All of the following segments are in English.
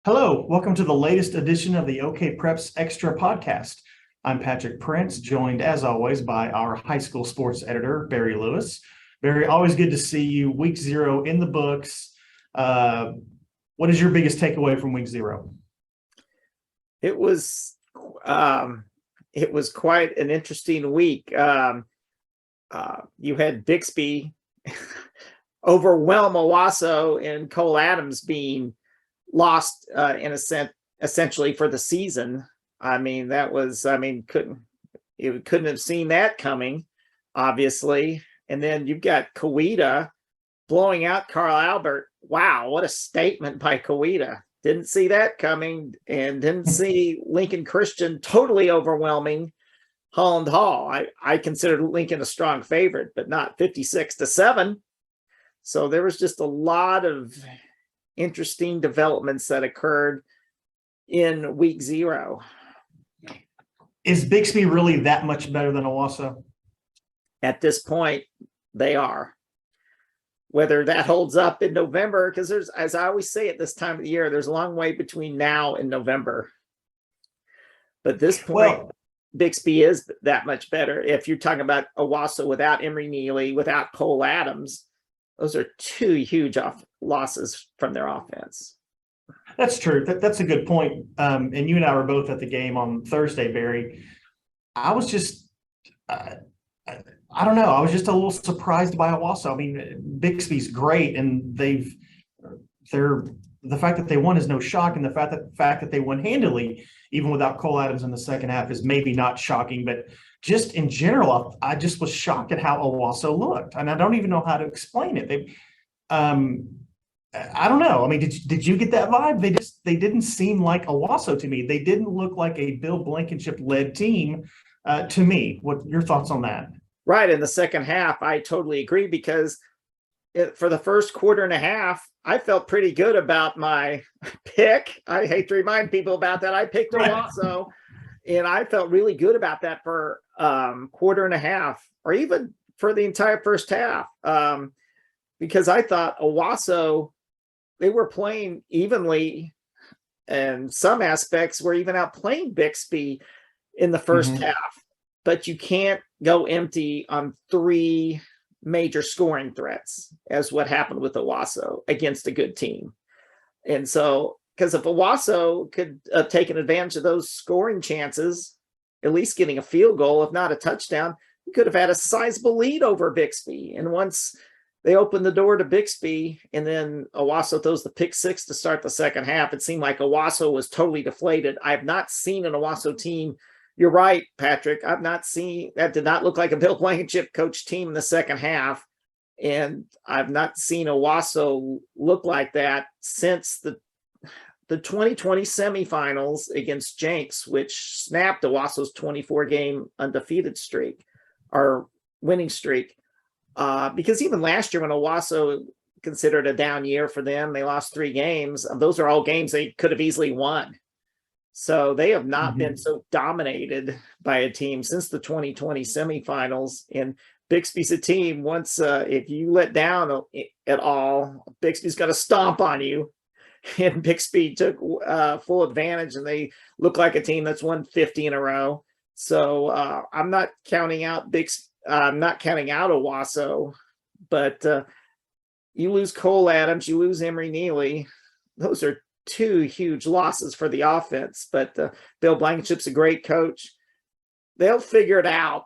Hello, welcome to the latest edition of the OK Preps Extra podcast. I'm Patrick Prince, joined as always by our high school sports editor, Barry Lewis. Barry, always good to see you. Week 0 in the books. What is your biggest takeaway from week 0? It was quite an interesting week. You had Bixby overwhelm Owasso and Cole Adams being lost in a sense, essentially for the season. Couldn't have seen that coming, obviously. And then you've got Coweta blowing out Carl Albert. Wow, what a statement by Coweta. Didn't see that coming, and didn't see Lincoln Christian totally overwhelming Holland Hall. I considered Lincoln a strong favorite, but not 56-7. So there was just a lot of interesting developments that occurred in week 0. Is Bixby really that much better than Owasso? At this point, they are. Whether that holds up in November, because there's, as I always say at this time of the year, there's a long way between now and November. But at this point, Bixby is that much better. If you're talking about Owasso without Emery Neely, without Cole Adams, those are two huge losses from their offense. That's true. That's a good point. And you and I were both at the game on Thursday, Barry. I was just, I don't know. I was just a little surprised by Owasso. I mean, Bixby's great, and the fact that they won is no shock, and the fact that they won handily, even without Cole Adams in the second half, is maybe not shocking. But just in general, I just was shocked at how Owasso looked, and I don't even know how to explain it. I don't know. I mean, did you get that vibe? They didn't seem like Owasso to me. They didn't look like a Bill Blankenship led team to me. What your thoughts on that? Right. In the second half, I totally agree, because for the first quarter and a half, I felt pretty good about my pick. I hate to remind people about that. I picked Owasso, and I felt really good about that for quarter and a half, or even for the entire first half, because I thought Owasso, they were playing evenly, and some aspects were even outplaying Bixby in the first half. But you can't go empty on 3 major scoring threats, as what happened with Owasso against a good team. And so, because if Owasso could have taken advantage of those scoring chances, at least getting a field goal, if not a touchdown, you could have had a sizable lead over Bixby. And once they opened the door to Bixby, and then Owasso throws the pick 6 to start the second half, it seemed like Owasso was totally deflated. I have not seen an Owasso team. You're right, Patrick. I've not seen that. Did not look like a Bill Blankenship coach team in the second half. And I've not seen Owasso look like that since the 2020 semifinals against Jenks, which snapped Owasso's 24-game undefeated streak, or winning streak. Because even last year, when Owasso considered a down year for them, they lost 3 games. Those are all games they could have easily won. So they have not been so dominated by a team since the 2020 semifinals. And Bixby's a team, once if you let down at all, Bixby's got to stomp on you. And Bixby took full advantage, and they look like a team that's won 50 in a row. So I'm not counting out I'm not counting out Owasso, but you lose Cole Adams, you lose Emery Neely. Those are 2 huge losses for the offense. But Bill Blankenship's a great coach. They'll figure it out.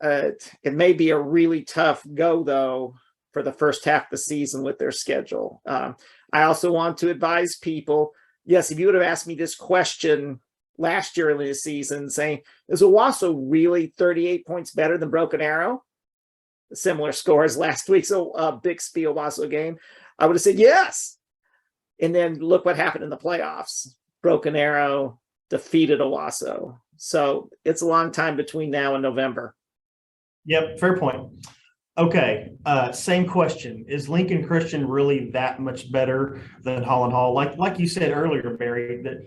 It may be a really tough go, though, for the first half of the season with their schedule. I also want to advise people, yes, if you would have asked me this question last year in the season, saying, is Owasso really 38 points better than Broken Arrow? Similar scores last week. So Bixby Owasso game, I would have said yes. And then look what happened in the playoffs. Broken Arrow defeated Owasso. So it's a long time between now and November. Yep, fair point. Okay, same question. Is Lincoln Christian really that much better than Holland Hall? Like you said earlier, Barry, that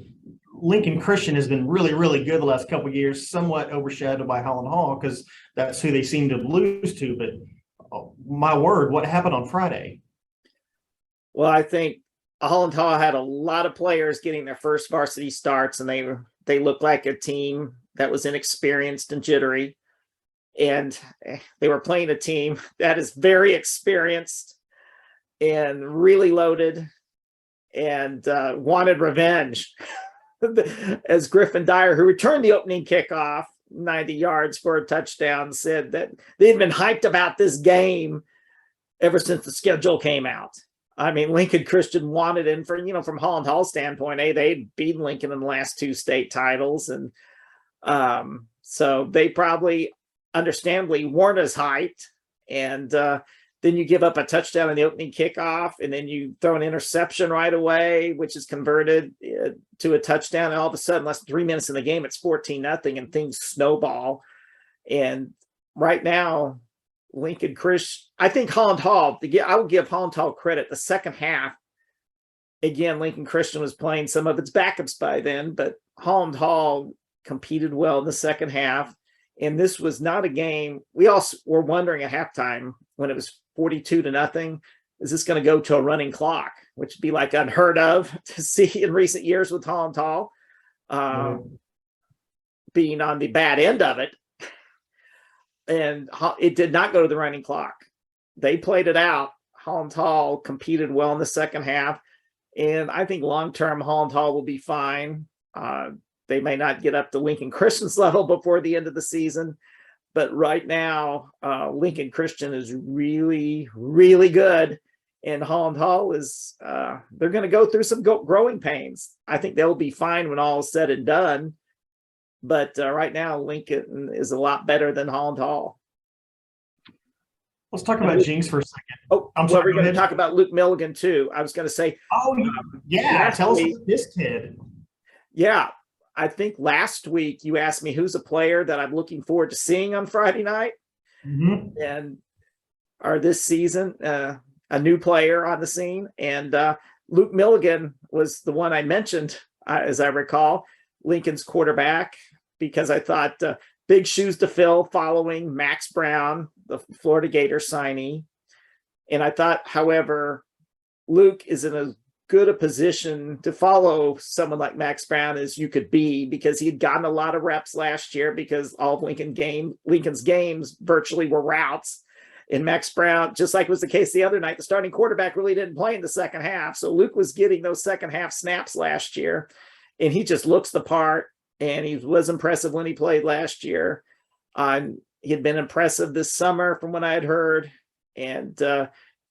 Lincoln Christian has been really, really good the last couple of years, somewhat overshadowed by Holland Hall because that's who they seem to lose to. But oh, my word, what happened on Friday? Well, I think Holland Hall had a lot of players getting their first varsity starts, and they looked like a team that was inexperienced and jittery. And they were playing a team that is very experienced and really loaded and wanted revenge. As Griffin Dyer, who returned the opening kickoff 90 yards for a touchdown, said that they'd been hyped about this game ever since the schedule came out. I mean, Lincoln Christian wanted in for, from Holland Hall standpoint, they'd beaten Lincoln in the last 2 state titles. And so they probably understandably weren't as hyped. And then you give up a touchdown in the opening kickoff, and then you throw an interception right away, which is converted to a touchdown. And all of a sudden, less than 3 minutes in the game, it's 14-0, and things snowball. And right now, Lincoln Christian, I think Holland Hall, I would give Holland Hall credit. The second half, again, Lincoln Christian was playing some of its backups by then, but Holland Hall competed well in the second half. And this was not a game. We also were wondering at halftime when it was 42-0, is this going to go to a running clock, which would be like unheard of to see in recent years with Holland Hall being on the bad end of it. And it did not go to the running clock. They played it out. Holland Hall competed well in the second half. And I think long-term Holland Hall will be fine. They may not get up to Lincoln Christian's level before the end of the season, but right now, Lincoln Christian is really, really good. And Holland Hall is, they're going to go through some growing pains. I think they'll be fine when all is said and done. But right now, Lincoln is a lot better than Holland Hall. Let's talk about Jinx for a second. Oh, I'm sorry. We're going to talk about Luke Milligan too. I was going to say. Oh, yeah. Tell us about this kid. Yeah. I think last week you asked me who's a player that I'm looking forward to seeing on Friday night. And this season, a new player on the scene. And Luke Milligan was the one I mentioned, as I recall, Lincoln's quarterback, because I thought big shoes to fill following Max Brown, the Florida Gator signee. And I thought, however, Luke is in as good a position to follow someone like Max Brown as you could be, because he had gotten a lot of reps last year, because all of Lincoln's games virtually were routes. And Max Brown, just like was the case the other night, the starting quarterback really didn't play in the second half. So Luke was getting those second half snaps last year, and he just looks the part, and he was impressive when he played last year. He had been impressive this summer from what I had heard, and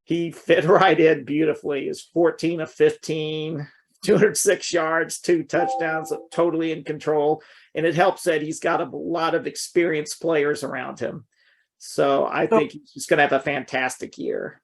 he fit right in beautifully. He was 14 of 15, 206 yards, 2 touchdowns, totally in control. And it helps that he's got a lot of experienced players around him. So I think he's going to have a fantastic year.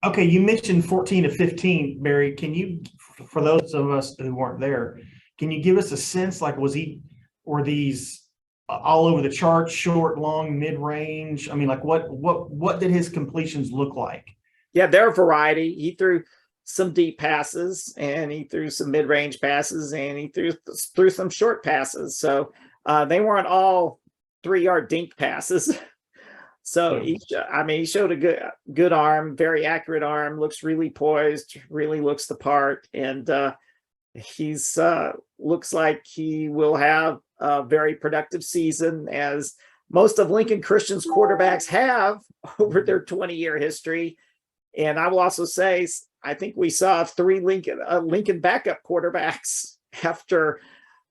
Okay, you mentioned 14 of 15, Barry. Can you, for those of us who weren't there, can you give us a sense, like, were these all over the chart, short, long, mid-range? I mean, like, what did his completions look like? Yeah, they're a variety. He threw some deep passes, and he threw some mid-range passes, and he threw some short passes. So they weren't all 3-yard dink passes. So he showed a good arm, very accurate arm, looks really poised, really looks the part. And he's looks like he will have a very productive season, as most of Lincoln Christian's quarterbacks have over their 20-year history. And I will also say, I think we saw 3 Lincoln backup quarterbacks after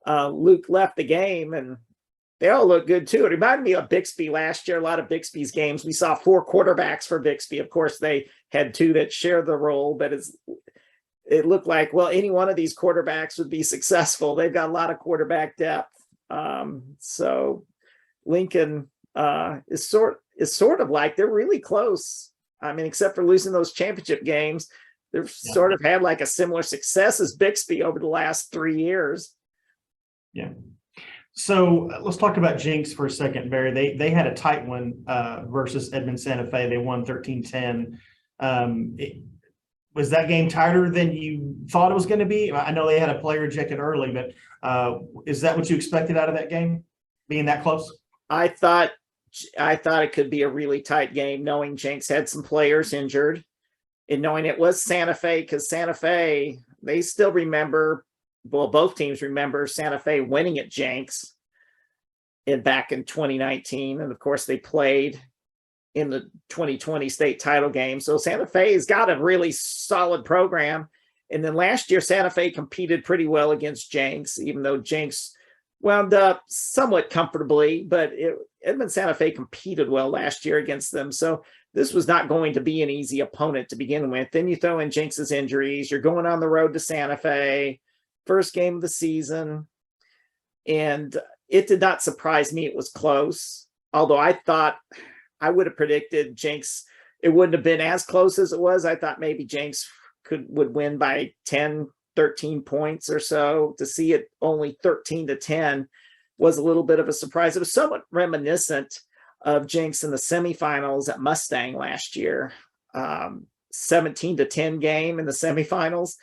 Luke left the game, and they all look good too. It reminded me of Bixby last year. A lot of Bixby's games, we saw 4 quarterbacks for Bixby. Of course, they had 2 that share the role, but it looked like, well, any one of these quarterbacks would be successful. They've got a lot of quarterback depth. So Lincoln is sort of like, they're really close. I mean, except for losing those championship games, they've sort of had like a similar success as Bixby over the last 3 years. Yeah. So let's talk about Jinx for a second, Barry. They had a tight one versus Edmond Santa Fe. They won 13-10. Was that game tighter than you thought it was going to be? I know they had a player ejected early, but is that what you expected out of that game, being that close? I thought it could be a really tight game, knowing Jinx had some players injured, and knowing it was Santa Fe, because Santa Fe they still remember, well, both teams remember Santa Fe winning at Jenks back in 2019. And of course, they played in the 2020 state title game. So Santa Fe's got a really solid program. And then last year, Santa Fe competed pretty well against Jenks, even though Jenks wound up somewhat comfortably, but Edmond Santa Fe competed well last year against them. So this was not going to be an easy opponent to begin with. Then you throw in Jenks's injuries. You're going on the road to Santa Fe, first game of the season. And it did not surprise me it was close, although I thought I would have predicted Jenks, it wouldn't have been as close as it was. I thought maybe Jenks would win by 10, 13 points or so. To see it only 13-10 was a little bit of a surprise. It was somewhat reminiscent of Jenks in the semifinals at Mustang last year, 17-10 game in the semifinals.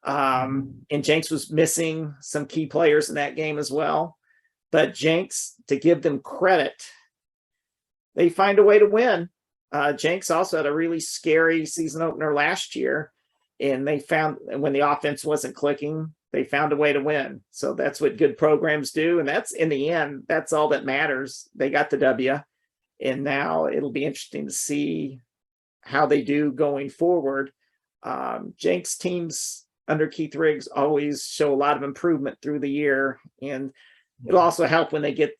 And Jenks was missing some key players in that game as well. But Jenks, to give them credit, they find a way to win. Jenks also had a really scary season opener last year, and they found when the offense wasn't clicking, they found a way to win. So that's what good programs do. And that's, in the end, that's all that matters. They got the W. And now it'll be interesting to see how they do going forward. Jenks teams under Keith Riggs always show a lot of improvement through the year. And it'll also help when they get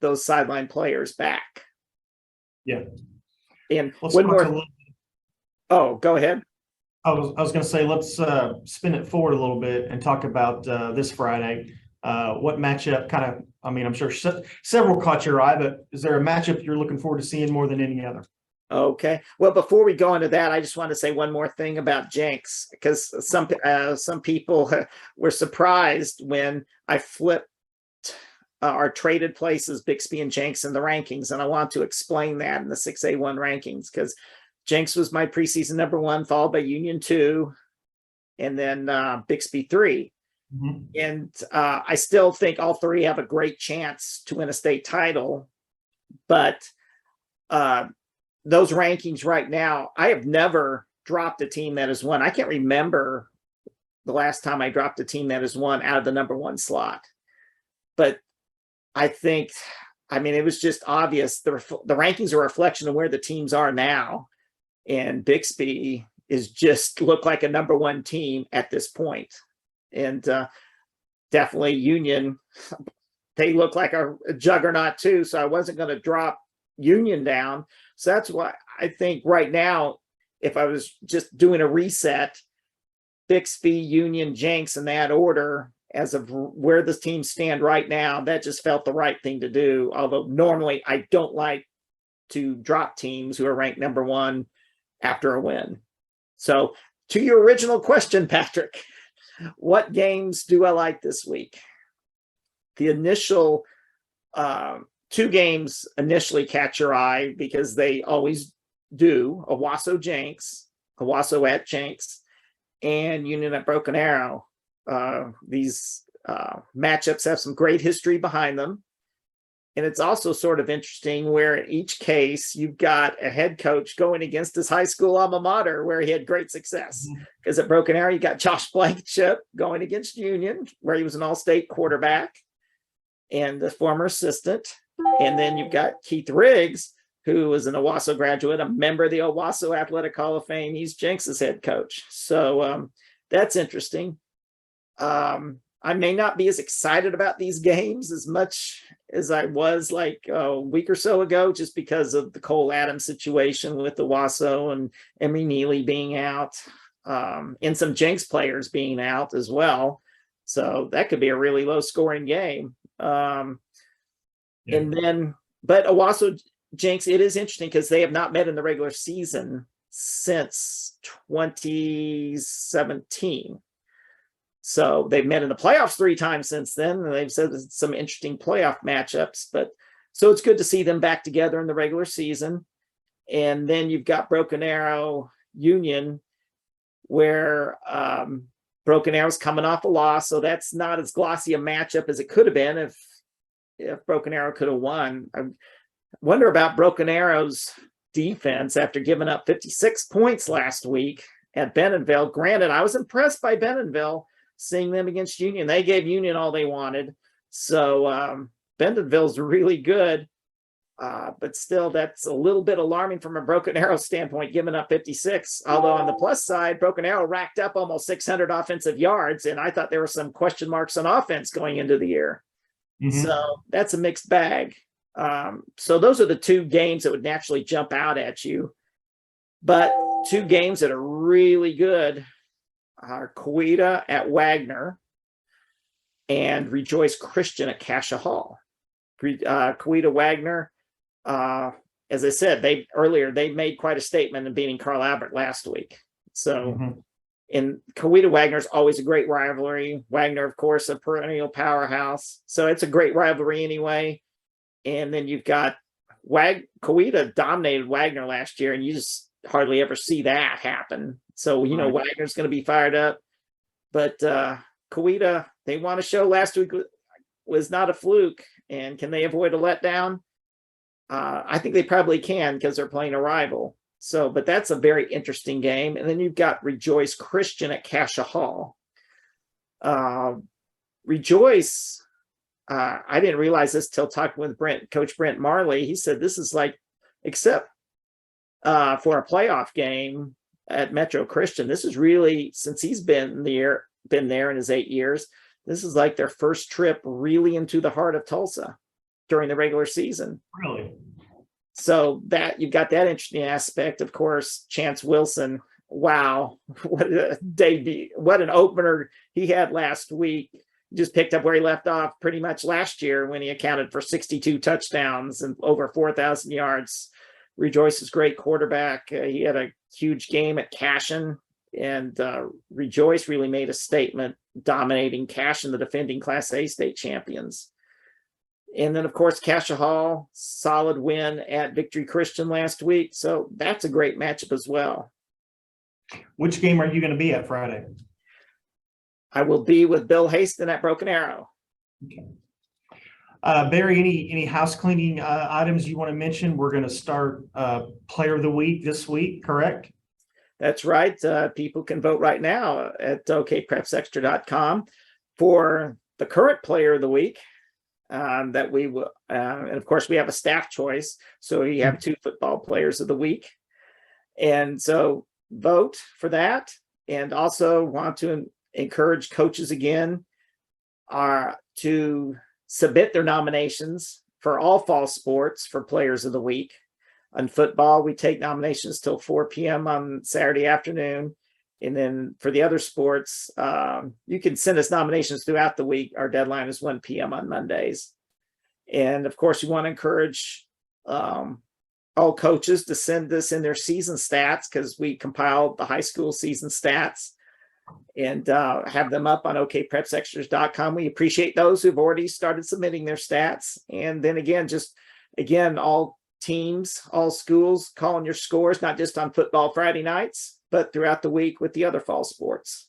those sideline players back. Yeah. And one more. Oh, go ahead. I was going to say, let's spin it forward a little bit and talk about this Friday. What matchup kind of, I mean, I'm sure several caught your eye, but is there a matchup you're looking forward to seeing more than any other? Okay. Well, before we go into that, I just want to say one more thing about Jenks, because some people were surprised when I flipped our traded places, Bixby and Jenks, in the rankings. And I want to explain that in the 6A1 rankings, because Jenks was my preseason number 1, followed by Union 2, and then Bixby 3. Mm-hmm. And I still think all three have a great chance to win a state title. But those rankings right now, I have never dropped a team that has won. I can't remember the last time I dropped a team that has won out of the number 1 slot. But I think, I mean, it was just obvious. The rankings are a reflection of where the teams are now. And Bixby is just look like a number 1 team at this point. And definitely Union, they look like a juggernaut too. So I wasn't going to drop Union down. So that's why I think right now, if I was just doing a reset, Bixby, Union, Jenks in that order, as of where the teams stand right now, that just felt the right thing to do. Although normally I don't like to drop teams who are ranked number 1 after a win. So to your original question, Patrick, what games do I like this week? The initial 2 games initially catch your eye because they always do. Owasso Jenks, Owasso at Jenks, and Union at Broken Arrow. These matchups have some great history behind them. And it's also sort of interesting where in each case you've got a head coach going against his high school alma mater where he had great success. Because at Broken Arrow, you got Josh Blankenship going against Union, where he was an all-state quarterback and the former assistant. And then you've got Keith Riggs, who was an Owasso graduate, a member of the Owasso Athletic Hall of Fame. He's Jenks's head coach. So that's interesting. I may not be as excited about these games as much as I was like a week or so ago, just because of the Cole Adams situation with the Owasso and Emery Neely being out, and some Jenks players being out as well. So that could be a really low scoring game. And then, but Owasso Jenks, it is interesting because they have not met in the regular season since 2017. So they've met in the playoffs 3 times since then, and they've said some interesting playoff matchups. But so it's good to see them back together in the regular season. And then you've got Broken Arrow Union, where Broken Arrow's coming off a loss, so that's not as glossy a matchup as it could have been if Broken Arrow could have won. I wonder about Broken Arrow's defense after giving up 56 points last week. at Bentonville. Granted, I was impressed by Bentonville seeing them against Union. They gave Union all they wanted. So Bentonville's really good. But still, that's a little bit alarming from a Broken Arrow standpoint, giving up 56. Although on the plus side, Broken Arrow racked up almost 600 offensive yards, and I thought there were some question marks on offense going into the year. So that's a mixed bag. So those are the two games that would naturally jump out at you. But two games that are really good are Coweta at Wagner and Rejoice Christian at Cassia Hall. Coweta Wagner, as I said, they made quite a statement in beating Carl Albert last week. So and Coweta Wagner is always a great rivalry. Wagner, of course, a perennial powerhouse. So it's a great rivalry anyway. And then you've got Coweta dominated Wagner last year, and you just hardly ever see that happen. So, you know, Wagner's going to be fired up. But Coweta, they won a show last week, was not a fluke. And can they avoid a letdown? I think they probably can because they're playing a rival. So, but that's a very interesting game. And then you've got Rejoice Christian at Cassia Hall. Rejoice, I didn't realize this till talking with Coach Brent Marley. He said this is like, except for a playoff game at Metro Christian, this is really, since he's been there in his 8 years, this is like their first trip really into the heart of Tulsa during the regular season. Really? So that you've got that interesting aspect. Of course, Chance Wilson, wow, what a debut, what an opener he had last week. He just picked up where he left off pretty much last year when he accounted for 62 touchdowns and over 4,000 yards. Rejoice's great quarterback. He had a huge game at Cashion, and Rejoice really made a statement dominating Cashion, the defending Class A state champions. And then, of course, Cassia Hall, solid win at Victory Christian last week. So that's a great matchup as well. Which game are you going to be at Friday? I will be with Bill Haston at Broken Arrow. Okay. Barry, any house cleaning items you want to mention? We're going to start Player of the Week this week, correct? That's right. People can vote right now at okprepsextra.com for the current Player of the Week. That we will, and of course, we have a staff choice. So we have 2 football players of the week. And so vote for that. And also want to encourage coaches again to submit their nominations for all fall sports for players of the week. On football, we take nominations till 4 p.m. on Saturday afternoon. And then for the other sports, you can send us nominations throughout the week. Our deadline is 1 p.m. on Mondays. And of course, you want to encourage all coaches to send us in their season stats, because we compiled the high school season stats and have them up on okprepsextras.com. We appreciate those who've already started submitting their stats. And then again, all teams, all schools calling your scores, not just on football Friday nights, but throughout the week with the other fall sports.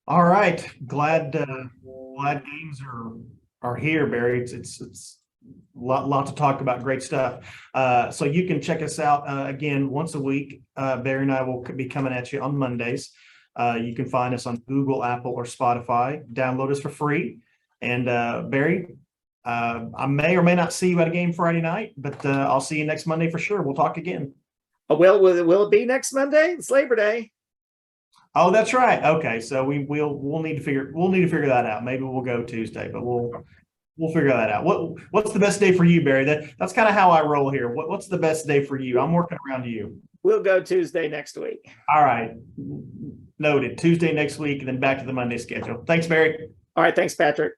All right. Glad games are here, Barry. It's a lot to talk about. Great stuff. So you can check us out again once a week. Barry and I will be coming at you on Mondays. You can find us on Google, Apple, or Spotify. Download us for free. And Barry, I may or may not see you at a game Friday night, but I'll see you next Monday for sure. We'll talk again. Oh, well, will it be next Monday? It's Labor Day. Oh, that's right. Okay, so we'll need to figure that out. Maybe we'll go Tuesday, but we'll figure that out. What's the best day for you, Barry? That's kind of how I roll here. What's the best day for you? I'm working around you. We'll go Tuesday next week. All right, noted. Tuesday next week, and then back to the Monday schedule. Thanks, Barry. All right, thanks, Patrick.